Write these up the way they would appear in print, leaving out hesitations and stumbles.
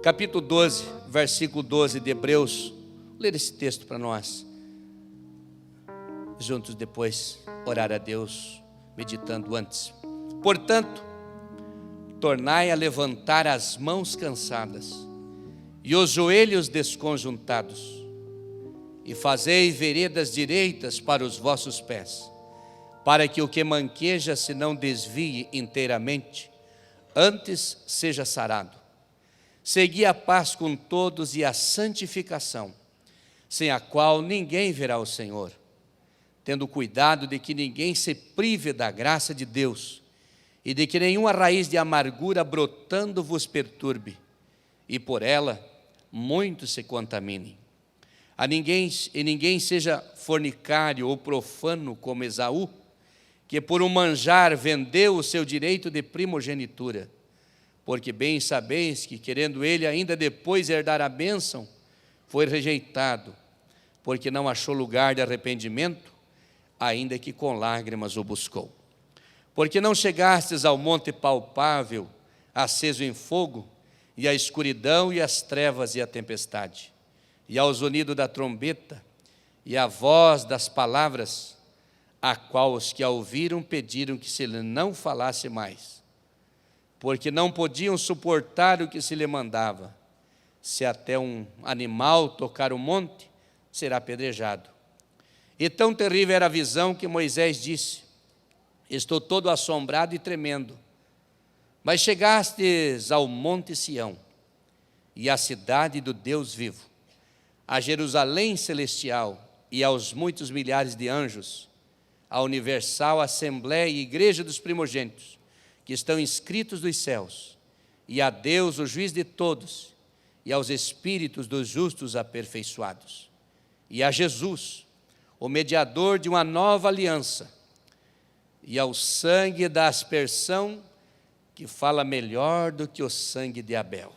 capítulo 12, versículo 12 de Hebreus. Vou ler esse texto para nós, juntos depois orar a Deus, meditando antes. Portanto, tornai a levantar as mãos cansadas e os joelhos desconjuntados, e fazei veredas direitas para os vossos pés, para que o que manqueja se não desvie inteiramente, antes seja sarado. Segui a paz com todos e a santificação, sem a qual ninguém verá o Senhor, tendo cuidado de que ninguém se prive da graça de Deus, e de que nenhuma raiz de amargura brotando vos perturbe, e por ela muitos se contaminem. Ninguém seja fornicário ou profano como Esaú, que por um manjar vendeu o seu direito de primogenitura, porque bem sabeis que, querendo ele ainda depois herdar a bênção, foi rejeitado, porque não achou lugar de arrependimento, ainda que com lágrimas o buscou. Porque não chegastes ao monte palpável, aceso em fogo, e à escuridão e às trevas e à tempestade, e ao zunido da trombeta, e à voz das palavras, a qual os que a ouviram pediram que se lhe não falasse mais, porque não podiam suportar o que se lhe mandava. Se até um animal tocar o monte, será apedrejado. E tão terrível era a visão que Moisés disse: estou todo assombrado e tremendo. Mas chegastes ao monte Sião, e à cidade do Deus vivo, a Jerusalém celestial, e aos muitos milhares de anjos, a universal assembleia e igreja dos primogênitos, que estão inscritos dos céus, e a Deus, o juiz de todos, e aos espíritos dos justos aperfeiçoados, e a Jesus, o mediador de uma nova aliança, e ao sangue da aspersão, que fala melhor do que o sangue de Abel.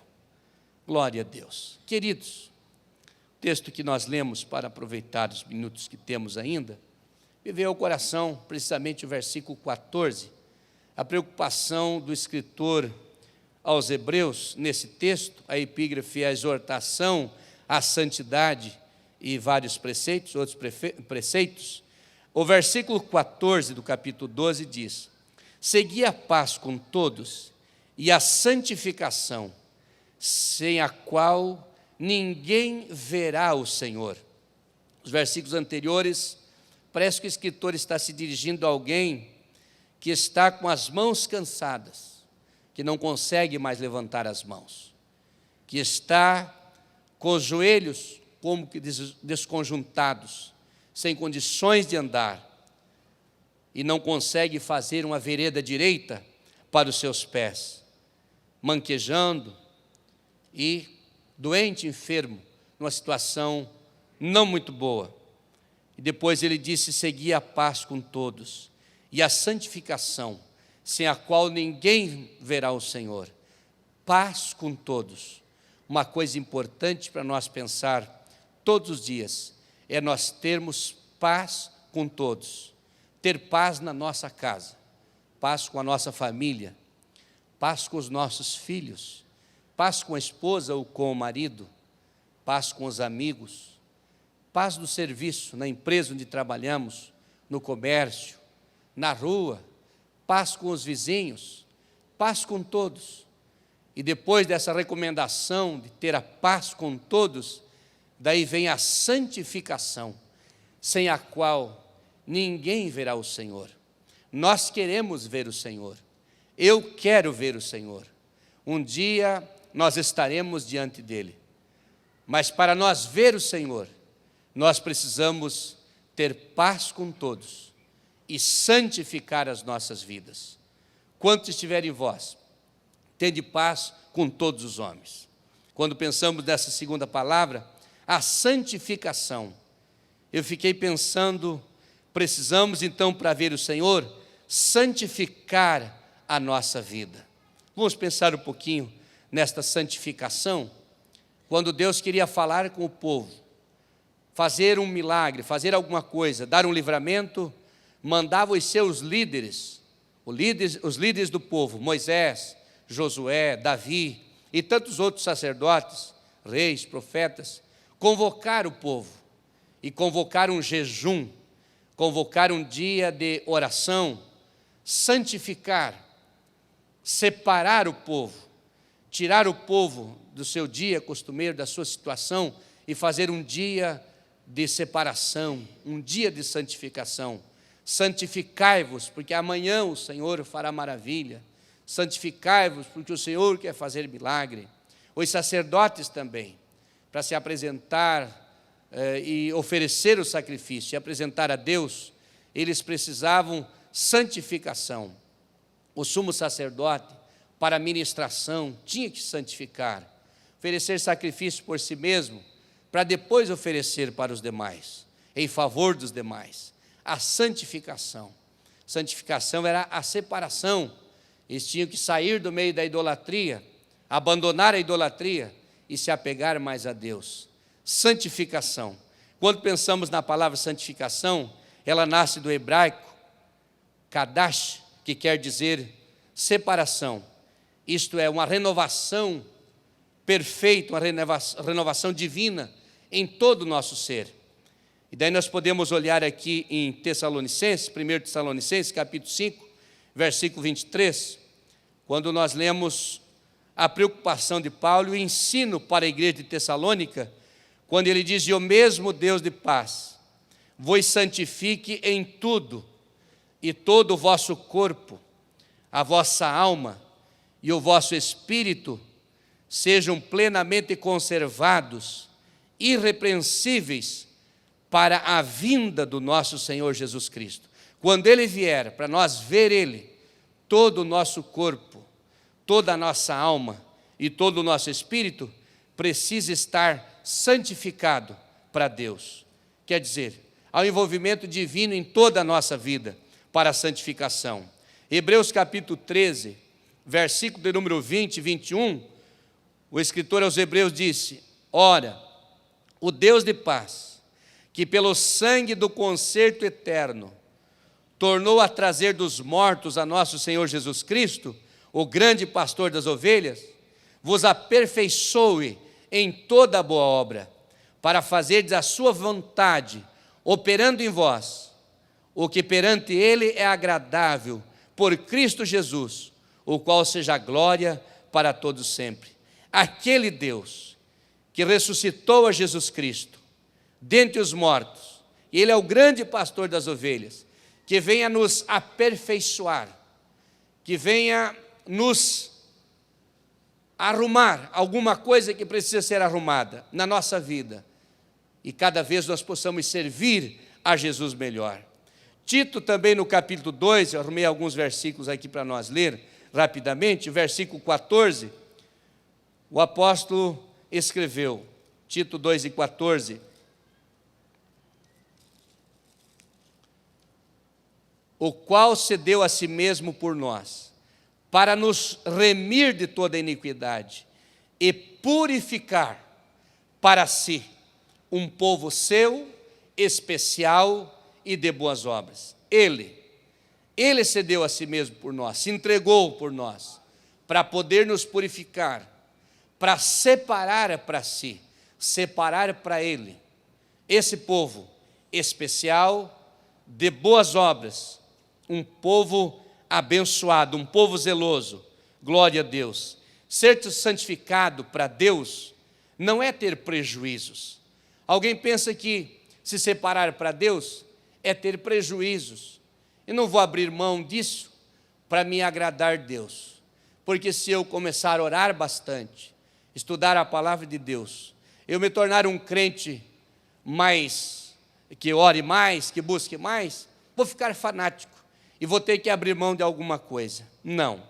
Glória a Deus. Queridos, o texto que nós lemos, para aproveitar os minutos que temos ainda, me veio ao coração precisamente o versículo 14, a preocupação do escritor aos Hebreus, nesse texto, a epígrafe, a exortação à santidade e vários preceitos, outros preceitos. O versículo 14 do capítulo 12 diz: segui a paz com todos e a santificação, sem a qual ninguém verá o Senhor. Os versículos anteriores, parece que o escritor está se dirigindo a alguém que está com as mãos cansadas, que não consegue mais levantar as mãos, que está com os joelhos como que desconjuntados, sem condições de andar, e não consegue fazer uma vereda direita para os seus pés, manquejando e doente, enfermo, numa situação não muito boa. E depois ele disse: segui a paz com todos e a santificação, sem a qual ninguém verá o Senhor. Paz com todos. Uma coisa importante para nós pensar todos os dias é nós termos paz com todos. Ter paz na nossa casa, paz com a nossa família, paz com os nossos filhos, paz com a esposa ou com o marido, paz com os amigos, paz no serviço, na empresa onde trabalhamos, no comércio, na rua, paz com os vizinhos, paz com todos. E depois dessa recomendação de ter a paz com todos, daí vem a santificação, sem a qual ninguém verá o Senhor. Nós queremos ver o Senhor. Eu quero ver o Senhor. Um dia nós estaremos diante dele. Mas para nós ver o Senhor, nós precisamos ter paz com todos e santificar as nossas vidas. Quanto estiver em vós, tende paz com todos os homens. Quando pensamos nessa segunda palavra, a santificação, eu fiquei pensando, precisamos então, para ver o Senhor, santificar a nossa vida. Vamos pensar um pouquinho nesta santificação. Quando Deus queria falar com o povo, fazer um milagre, fazer alguma coisa, dar um livramento, mandava os seus líderes, os líderes do povo, Moisés, Josué, Davi, e tantos outros sacerdotes, reis, profetas, convocaram o povo, e convocaram um jejum, convocaram um dia de oração, santificar, separar o povo, tirar o povo do seu dia costumeiro, da sua situação, e fazer um dia de separação, um dia de santificação. Santificai-vos, porque amanhã o Senhor fará maravilha. Santificai-vos, porque o Senhor quer fazer milagre. Os sacerdotes também, para se apresentar e oferecer o sacrifício e apresentar a Deus, eles precisavam santificação. O sumo sacerdote, para a ministração, tinha que santificar, oferecer sacrifício por si mesmo, para depois oferecer para os demais, em favor dos demais. A santificação. Santificação era a separação. Eles tinham que sair do meio da idolatria, abandonar a idolatria e se apegar mais a Deus. Santificação. Quando pensamos na palavra santificação, ela nasce do hebraico kadash, que quer dizer separação. Isto é, uma renovação perfeita, uma renovação divina em todo o nosso ser. E daí nós podemos olhar aqui em Tessalonicenses, 1 Tessalonicenses, capítulo 5, versículo 23, quando nós lemos a preocupação de Paulo e o ensino para a igreja de Tessalônica, quando ele diz: e o mesmo Deus de paz vos santifique em tudo, e todo o vosso corpo, a vossa alma e o vosso espírito sejam plenamente conservados, irrepreensíveis, para a vinda do nosso Senhor Jesus Cristo. Quando Ele vier, para nós ver Ele, todo o nosso corpo, toda a nossa alma e todo o nosso espírito precisa estar santificado para Deus. Quer dizer, há um envolvimento divino em toda a nossa vida para a santificação. Hebreus capítulo 13, versículo de número 20 e 21, o escritor aos Hebreus disse: ora, o Deus de paz, que pelo sangue do concerto eterno tornou a trazer dos mortos a nosso Senhor Jesus Cristo, o grande pastor das ovelhas, vos aperfeiçoe em toda a boa obra, para fazerdes a sua vontade, operando em vós o que perante Ele é agradável, por Cristo Jesus, o qual seja a glória para todos sempre. Aquele Deus que ressuscitou a Jesus Cristo dentre os mortos, e Ele é o grande pastor das ovelhas, que venha nos aperfeiçoar, que venha nos arrumar alguma coisa que precisa ser arrumada na nossa vida, e cada vez nós possamos servir a Jesus melhor. Tito também no capítulo 2, eu arrumei alguns versículos aqui para nós ler rapidamente, versículo 14, o apóstolo escreveu, Tito 2 e 14, o qual se deu a si mesmo por nós, para nos remir de toda iniquidade e purificar para si um povo seu, especial e de boas obras. Ele se deu a si mesmo por nós, se entregou por nós, para poder nos purificar, para separar para si, separar para Ele, esse povo especial, de boas obras, um povo abençoado, um povo zeloso. Glória a Deus. Ser santificado para Deus não é ter prejuízos. Alguém pensa que se separar para Deus é ter prejuízos. Eu não vou abrir mão disso para me agradar a Deus, porque se eu começar a orar bastante, estudar a palavra de Deus, eu me tornar um crente mais, que ore mais, que busque mais, vou ficar fanático e vou ter que abrir mão de alguma coisa. Não,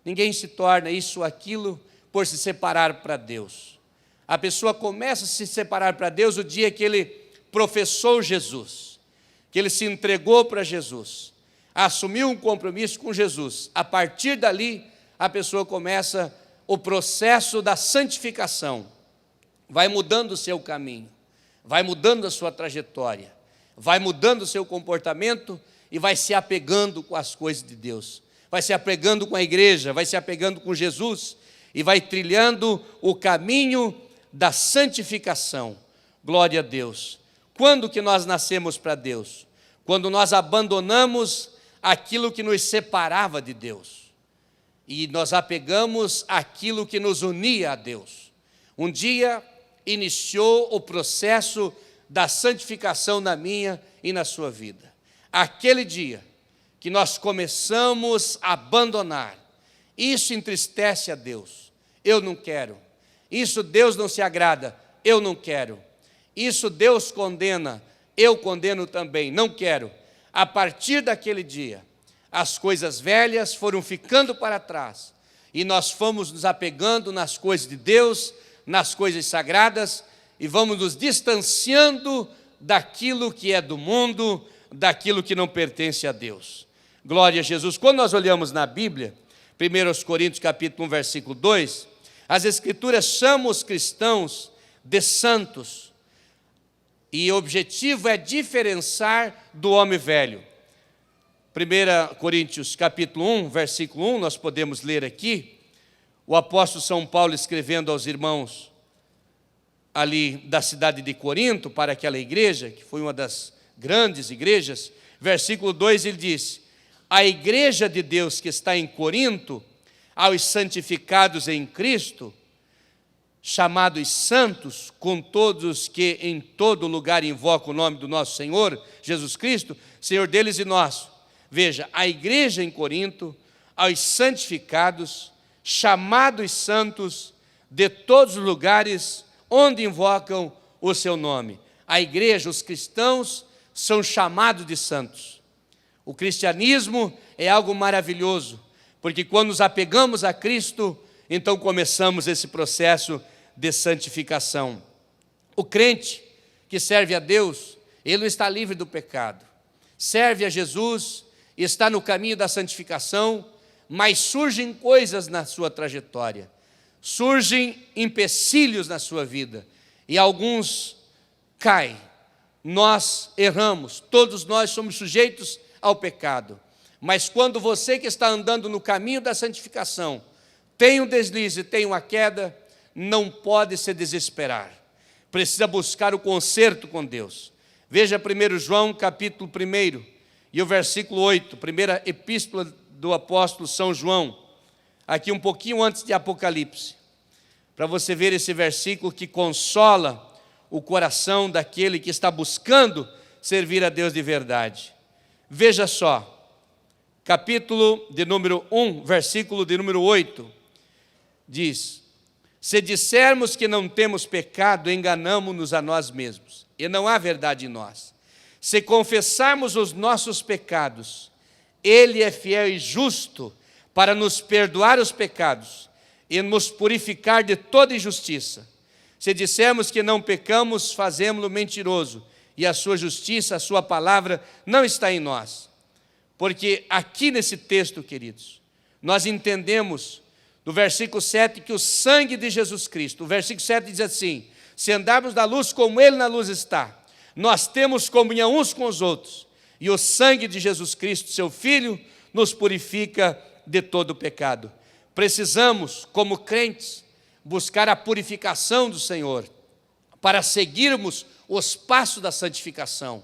ninguém se torna isso ou aquilo por se separar para Deus. A pessoa começa a se separar para Deus o dia que ele professou Jesus, que ele se entregou para Jesus, assumiu um compromisso com Jesus. A partir dali, a pessoa começa o processo da santificação, vai mudando o seu caminho, vai mudando a sua trajetória, vai mudando o seu comportamento e vai se apegando com as coisas de Deus, vai se apegando com a igreja, vai se apegando com Jesus, e vai trilhando o caminho da santificação. Glória a Deus. Quando que nós nascemos para Deus? Quando nós abandonamos aquilo que nos separava de Deus e nós apegamos aquilo que nos unia a Deus. Um dia iniciou o processo da santificação na minha e na sua vida. Aquele dia que nós começamos a abandonar, isso entristece a Deus. Eu não quero. Isso Deus não se agrada. Eu não quero. Isso Deus condena. Eu condeno também. Não quero. A partir daquele dia, as coisas velhas foram ficando para trás e nós fomos nos apegando nas coisas de Deus, nas coisas sagradas, e vamos nos distanciando daquilo que é do mundo, daquilo que não pertence a Deus. Glória a Jesus. Quando nós olhamos na Bíblia, 1 Coríntios capítulo 1, versículo 2, as Escrituras chamam os cristãos de santos, e o objetivo é diferenciar do homem velho. 1 Coríntios capítulo 1, versículo 1, nós podemos ler aqui, o apóstolo São Paulo escrevendo aos irmãos ali da cidade de Corinto, para aquela igreja, que foi uma das grandes igrejas, versículo 2 ele diz: a igreja de Deus que está em Corinto, aos santificados em Cristo, chamados santos, com todos que em todo lugar invocam o nome do nosso Senhor, Jesus Cristo, Senhor deles e nosso. Veja, a igreja em Corinto, aos santificados, chamados santos, de todos os lugares onde invocam o seu nome. A igreja, os cristãos, são chamados de santos. O cristianismo é algo maravilhoso, porque quando nos apegamos a Cristo, então começamos esse processo de santificação. O crente que serve a Deus, ele não está livre do pecado. Serve a Jesus, está no caminho da santificação, mas surgem coisas na sua trajetória, surgem empecilhos na sua vida, e alguns caem. Nós erramos, todos nós somos sujeitos ao pecado, mas quando você que está andando no caminho da santificação tem um deslize, tem uma queda, não pode se desesperar, precisa buscar o conserto com Deus. Veja 1 João capítulo 1 e o versículo 8, primeira epístola do apóstolo São João, aqui um pouquinho antes de Apocalipse, para você ver esse versículo que consola o coração daquele que está buscando servir a Deus de verdade. Veja só, capítulo de número 1, versículo de número 8, diz: se dissermos que não temos pecado, enganamo-nos a nós mesmos, e não há verdade em nós. Se confessarmos os nossos pecados, Ele é fiel e justo para nos perdoar os pecados e nos purificar de toda injustiça. Se dissermos que não pecamos, fazemo-lo mentiroso, e a sua justiça, a sua palavra, não está em nós. Porque aqui nesse texto, queridos, nós entendemos, no versículo 7, que o sangue de Jesus Cristo, o versículo 7 diz assim: se andarmos na luz como Ele na luz está, nós temos comunhão uns com os outros, e o sangue de Jesus Cristo, seu Filho, nos purifica de todo o pecado. Precisamos, como crentes, buscar a purificação do Senhor, para seguirmos os passos da santificação.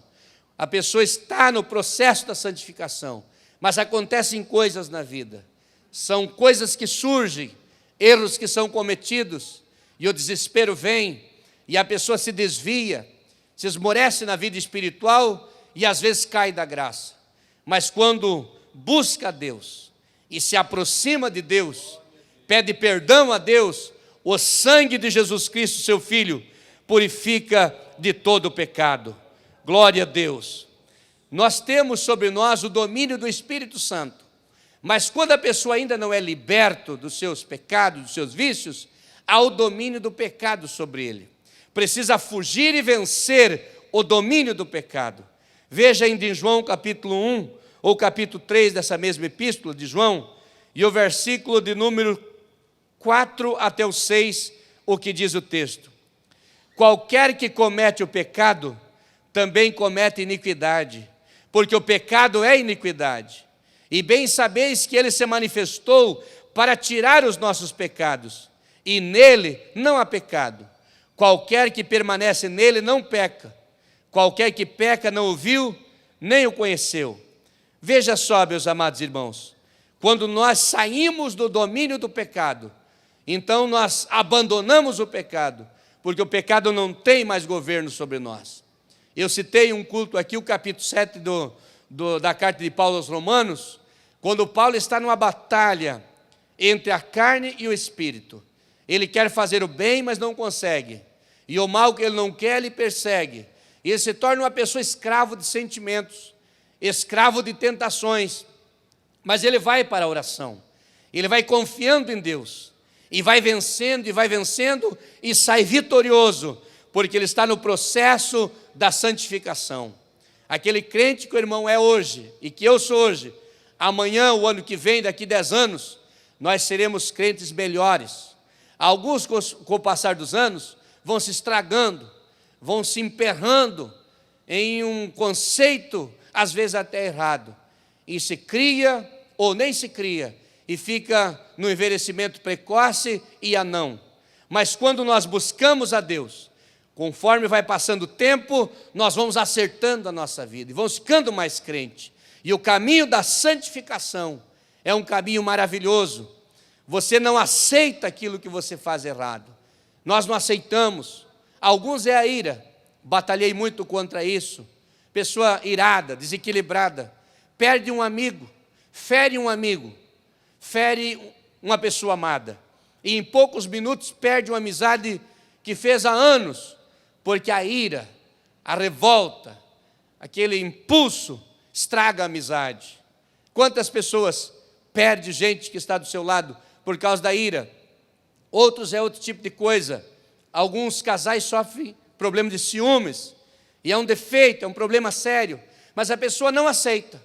A pessoa está no processo da santificação, mas acontecem coisas na vida, são coisas que surgem, erros que são cometidos, e o desespero vem, e a pessoa se desvia, se esmorece na vida espiritual, e às vezes cai da graça. Mas quando busca a Deus, e se aproxima de Deus, pede perdão a Deus, o sangue de Jesus Cristo, seu Filho, purifica de todo o pecado. Glória a Deus. Nós temos sobre nós o domínio do Espírito Santo, mas quando a pessoa ainda não é liberta dos seus pecados, dos seus vícios, há o domínio do pecado sobre ele. Precisa fugir e vencer o domínio do pecado. Veja ainda em João capítulo 1, ou capítulo 3 dessa mesma epístola de João, e o versículo de número 4 até o 6, o que diz o texto: qualquer que comete o pecado, também comete iniquidade, porque o pecado é iniquidade. E bem sabeis que ele se manifestou para tirar os nossos pecados, e nele não há pecado. Qualquer que permanece nele não peca. Qualquer que peca não o viu, nem o conheceu. Veja só, meus amados irmãos, quando nós saímos do domínio do pecado, então nós abandonamos o pecado, porque o pecado não tem mais governo sobre nós. Eu citei um culto aqui, o capítulo 7 da carta de Paulo aos Romanos, quando Paulo está numa batalha entre a carne e o espírito. Ele quer fazer o bem, mas não consegue. E o mal que ele não quer, ele persegue. E ele se torna uma pessoa escravo de sentimentos, escravo de tentações. Mas ele vai para a oração. Ele vai confiando em Deus. E vai vencendo, e sai vitorioso, porque ele está no processo da santificação. Aquele crente que o irmão é hoje, e que eu sou hoje, amanhã, o ano que vem, daqui 10 anos, nós seremos crentes melhores. Alguns, com o passar dos anos, vão se estragando, vão se emperrando em um conceito, às vezes até errado, e se cria ou nem se cria, e fica no envelhecimento precoce e anão. Mas quando nós buscamos a Deus, conforme vai passando o tempo, nós vamos acertando a nossa vida, e vamos ficando mais crente. E o caminho da santificação é um caminho maravilhoso. Você não aceita aquilo que você faz errado. Nós não aceitamos. Alguns é a ira. Batalhei muito contra isso. Pessoa irada, desequilibrada, perde um amigo, fere uma pessoa amada. E em poucos minutos perde uma amizade que fez há anos, porque a ira, a revolta, aquele impulso estraga a amizade. Quantas pessoas perde gente que está do seu lado por causa da ira? Outros é outro tipo de coisa. Alguns casais sofrem problema de ciúmes, e é um defeito, é um problema sério, mas a pessoa não aceita,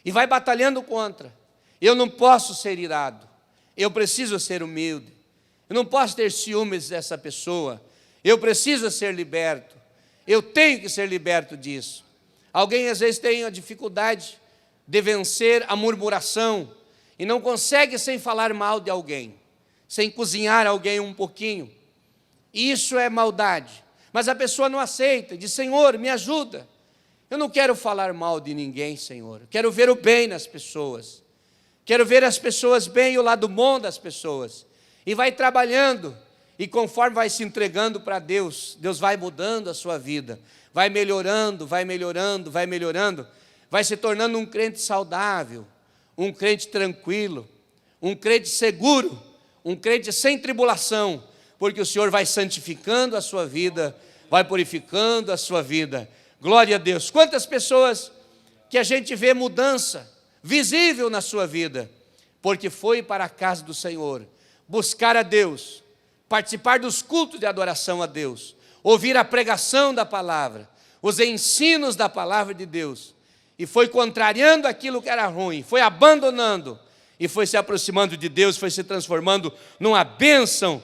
e vai batalhando contra. Eu não posso ser irado, eu preciso ser humilde, eu não posso ter ciúmes dessa pessoa, eu preciso ser liberto, eu tenho que ser liberto disso. Alguém às vezes tem a dificuldade de vencer a murmuração, e não consegue sem falar mal de alguém, sem cozinhar alguém um pouquinho. Isso é maldade. Mas a pessoa não aceita, diz: Senhor, me ajuda. Eu não quero falar mal de ninguém, Senhor. Eu quero ver o bem nas pessoas. Quero ver as pessoas bem e o lado bom das pessoas. E vai trabalhando, e conforme vai se entregando para Deus, Deus vai mudando a sua vida. Vai melhorando, vai se tornando um crente saudável, um crente tranquilo, um crente seguro, um crente sem tribulação, porque o Senhor vai santificando a sua vida, vai purificando a sua vida. Glória a Deus. Quantas pessoas que a gente vê mudança visível na sua vida, porque foi para a casa do Senhor, buscar a Deus, participar dos cultos de adoração a Deus, ouvir a pregação da palavra, os ensinos da palavra de Deus, e foi contrariando aquilo que era ruim, foi abandonando, e foi se aproximando de Deus, foi se transformando numa bênção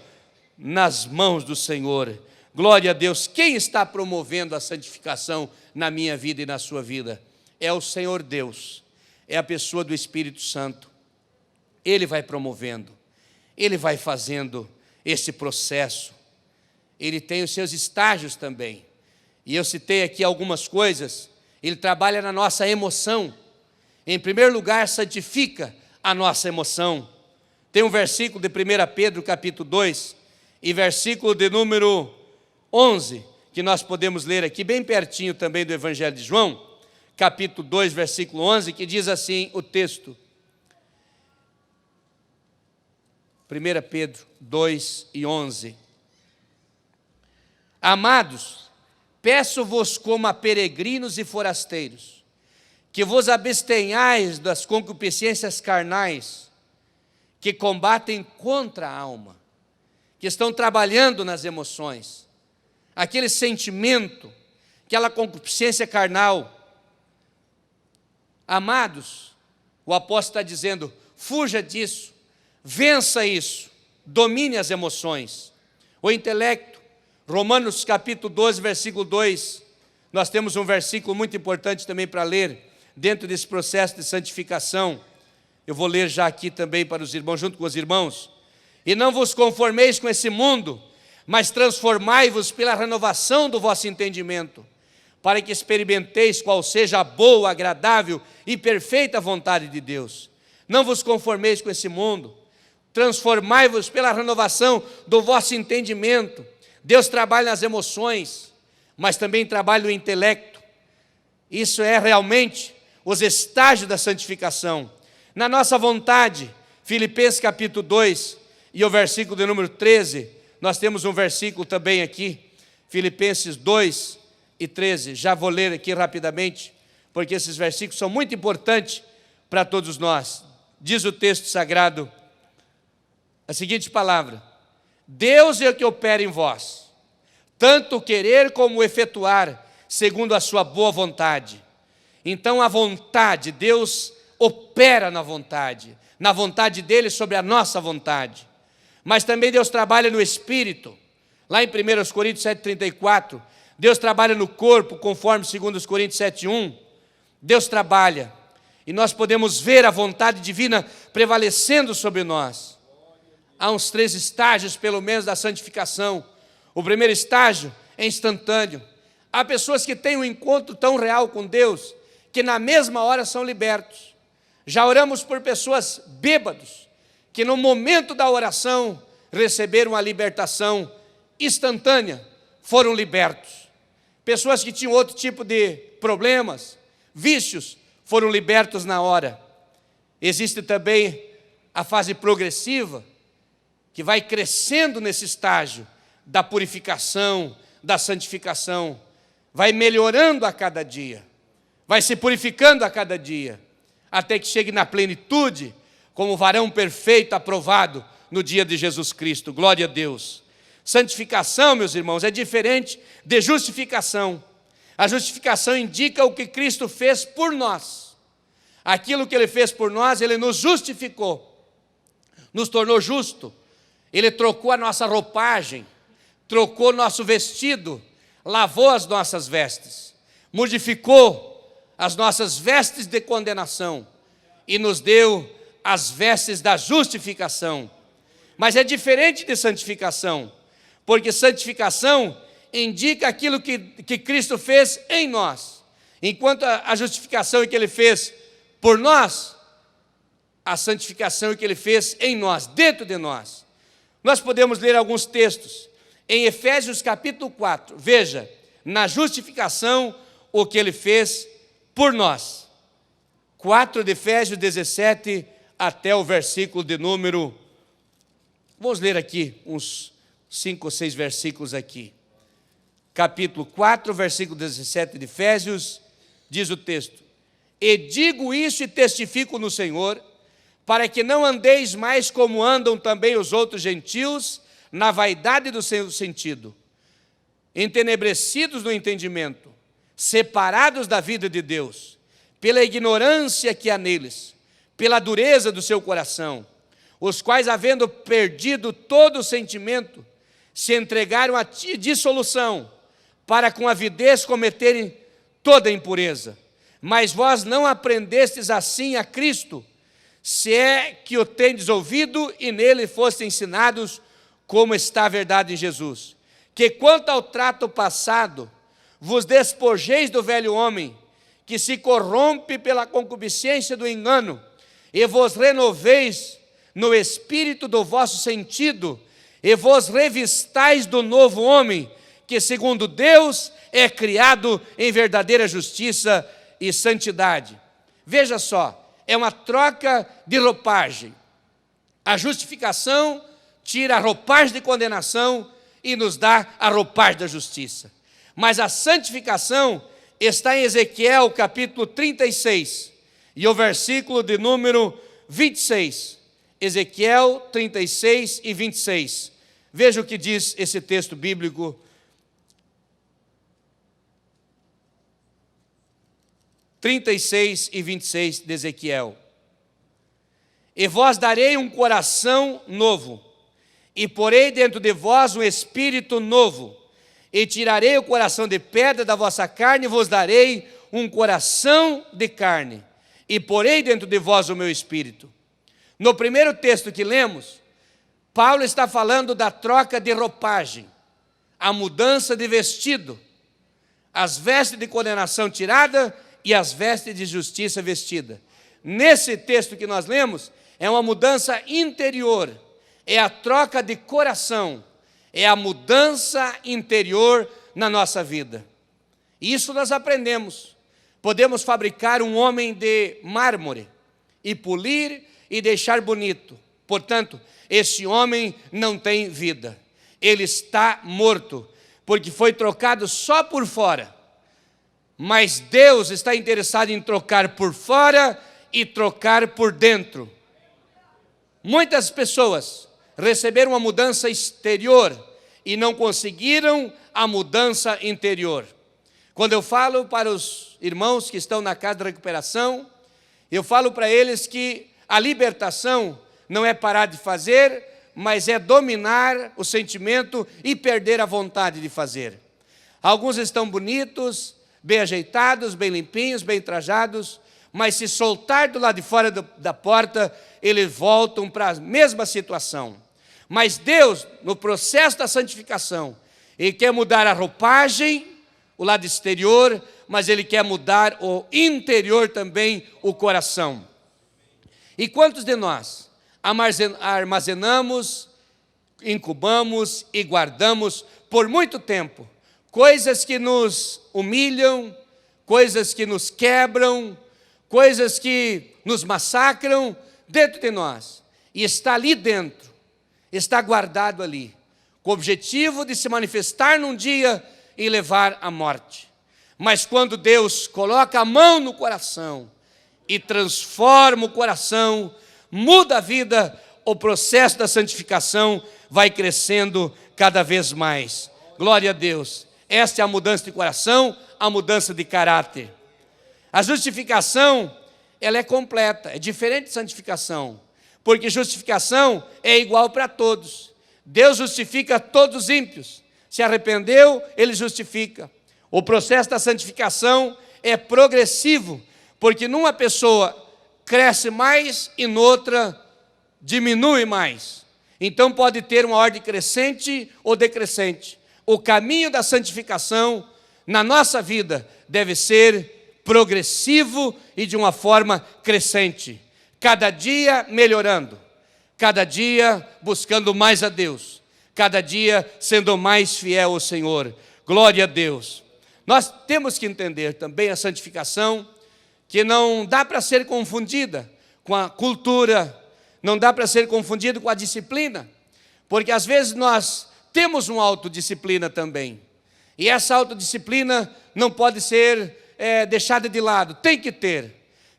nas mãos do Senhor. Glória a Deus. Quem está promovendo a santificação na minha vida e na sua vida? É o Senhor Deus, é a pessoa do Espírito Santo. Ele vai promovendo, Ele vai fazendo esse processo. Ele tem os seus estágios também, e eu citei aqui algumas coisas. Ele trabalha na nossa emoção. Em primeiro lugar, santifica a nossa emoção. Tem um versículo de 1 Pedro capítulo 2, e versículo de número 11, que nós podemos ler aqui, bem pertinho também do Evangelho de João, capítulo 2, versículo 11, que diz assim o texto. 1 Pedro 2 e 11. Amados, peço-vos como a peregrinos e forasteiros, que vos abstenhais das concupiscências carnais, que combatem contra a alma, que estão trabalhando nas emoções, aquele sentimento, aquela concupiscência carnal. Amados, o apóstolo está dizendo: fuja disso, vença isso, domine as emoções. O intelecto, Romanos capítulo 12, versículo 2, nós temos um versículo muito importante também para ler, dentro desse processo de santificação. Eu vou ler já aqui também para os irmãos, junto com os irmãos. E não vos conformeis com esse mundo, mas transformai-vos pela renovação do vosso entendimento, para que experimenteis qual seja a boa, agradável e perfeita vontade de Deus. Não vos conformeis com esse mundo, transformai-vos pela renovação do vosso entendimento. Deus trabalha nas emoções, mas também trabalha no intelecto. Isso é realmente os estágios da santificação. Na nossa vontade, Filipenses capítulo 2 e o versículo de número 13, nós temos um versículo também aqui, Filipenses 2 e 13, já vou ler aqui rapidamente, porque esses versículos são muito importantes para todos nós. Diz o texto sagrado a seguinte palavra: Deus é o que opera em vós, tanto o querer como o efetuar, segundo a sua boa vontade. Então a vontade, Deus opera na vontade dele sobre a nossa vontade. Mas também Deus trabalha no Espírito. Lá em 1 Coríntios 7,34, Deus trabalha no corpo, conforme 2 Coríntios 7,1. Deus trabalha, e nós podemos ver a vontade divina prevalecendo sobre nós. Há uns 3 estágios, pelo menos, da santificação. O primeiro estágio é instantâneo. Há pessoas que têm um encontro tão real com Deus, que na mesma hora são libertos. Já oramos por pessoas bêbados, que no momento da oração receberam a libertação instantânea, foram libertos. Pessoas que tinham outro tipo de problemas, vícios, foram libertos na hora. Existe também a fase progressiva, que vai crescendo nesse estágio da purificação, da santificação, vai melhorando a cada dia, vai se purificando a cada dia, até que chegue na plenitude, como varão perfeito, aprovado no dia de Jesus Cristo. Glória a Deus. Santificação, meus irmãos, é diferente de justificação. A justificação indica o que Cristo fez por nós. Aquilo que Ele fez por nós, Ele nos justificou, nos tornou justo. Ele trocou a nossa roupagem, trocou nosso vestido, lavou as nossas vestes, modificou as nossas vestes de condenação e nos deu as vestes da justificação. Mas é diferente de santificação, porque santificação indica aquilo que Cristo fez em nós, enquanto a justificação é que Ele fez por nós, a santificação é que Ele fez em nós, dentro de nós. Nós podemos ler alguns textos em Efésios capítulo 4, veja, na justificação o que Ele fez por nós. 4 de Efésios 17 até o versículo de número, vamos ler aqui uns 5 ou 6 versículos aqui. Capítulo 4, versículo 17 de Efésios, diz o texto: E digo isso e testifico no Senhor, para que não andeis mais como andam também os outros gentios, na vaidade do seu sentido, entenebrecidos no entendimento, separados da vida de Deus, pela ignorância que há neles, pela dureza do seu coração, os quais, havendo perdido todo o sentimento, se entregaram a dissolução, para com avidez cometerem toda impureza. Mas vós não aprendestes assim a Cristo, se é que o tendes ouvido e nele fostes ensinados, como está a verdade em Jesus. Que quanto ao trato passado, vos despojeis do velho homem, que se corrompe pela concupiscência do engano, e vos renoveis no espírito do vosso sentido, e vos revistais do novo homem, que segundo Deus é criado em verdadeira justiça e santidade. Veja só, é uma troca de roupagem. A justificação tira a roupagem de condenação e nos dá a roupagem da justiça. Mas a santificação está em Ezequiel capítulo 36 e o versículo de número 26. Ezequiel 36 e 26. Veja o que diz esse texto bíblico. 36 e 26 de Ezequiel. E vós darei um coração novo, e porei dentro de vós um espírito novo, e tirarei o coração de pedra da vossa carne, e vos darei um coração de carne, e porei dentro de vós o meu espírito. No primeiro texto que lemos, Paulo está falando da troca de roupagem, a mudança de vestido, as vestes de condenação tirada e as vestes de justiça vestida. Nesse texto que nós lemos, é uma mudança interior, é a troca de coração, é a mudança interior na nossa vida. Isso nós aprendemos. Podemos fabricar um homem de mármore e polir e deixar bonito. Portanto, esse homem não tem vida. Ele está morto, porque foi trocado só por fora. Mas Deus está interessado em trocar por fora e trocar por dentro. Muitas pessoas receberam uma mudança exterior e não conseguiram a mudança interior. Quando eu falo para os irmãos que estão na casa de recuperação, eu falo para eles que a libertação não é parar de fazer, mas é dominar o sentimento e perder a vontade de fazer. Alguns estão bonitos, bem ajeitados, bem limpinhos, bem trajados, mas se soltar do lado de fora da porta, eles voltam para a mesma situação. Mas Deus, no processo da santificação, Ele quer mudar a roupagem, o lado exterior, mas Ele quer mudar o interior também, o coração. E quantos de nós armazenamos, incubamos e guardamos por muito tempo coisas que nos humilham, coisas que nos quebram, coisas que nos massacram dentro de nós, e está ali dentro, está guardado ali, com o objetivo de se manifestar num dia e levar à morte. Mas quando Deus coloca a mão no coração e transforma o coração, muda a vida, o processo da santificação vai crescendo cada vez mais. Glória a Deus. Esta é a mudança de coração, a mudança de caráter. A justificação, ela é completa, é diferente de santificação, porque justificação é igual para todos. Deus justifica todos os ímpios. Se arrependeu, Ele justifica. O processo da santificação é progressivo, porque numa pessoa cresce mais e noutra diminui mais. Então pode ter uma ordem crescente ou decrescente. O caminho da santificação na nossa vida deve ser progressivo e de uma forma crescente. Cada dia melhorando, cada dia buscando mais a Deus, cada dia sendo mais fiel ao Senhor. Glória a Deus. Nós temos que entender também a santificação, que não dá para ser confundida com a cultura, não dá para ser confundido com a disciplina, porque às vezes nós temos uma autodisciplina também, e essa autodisciplina não pode ser deixada de lado, tem que ter.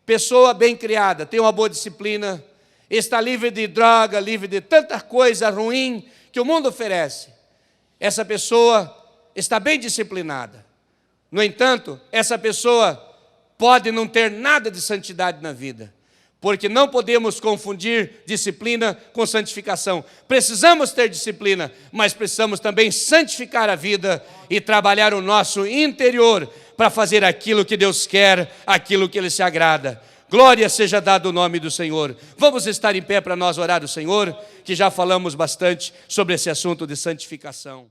Pessoa bem criada, tem uma boa disciplina, está livre de droga, livre de tanta coisa ruim que o mundo oferece. Essa pessoa está bem disciplinada. No entanto, essa pessoa pode não ter nada de santidade na vida, porque não podemos confundir disciplina com santificação. Precisamos ter disciplina, mas precisamos também santificar a vida e trabalhar o nosso interior para fazer aquilo que Deus quer, aquilo que Ele se agrada. Glória seja dada o nome do Senhor. Vamos estar em pé para nós orar ao Senhor, que já falamos bastante sobre esse assunto de santificação.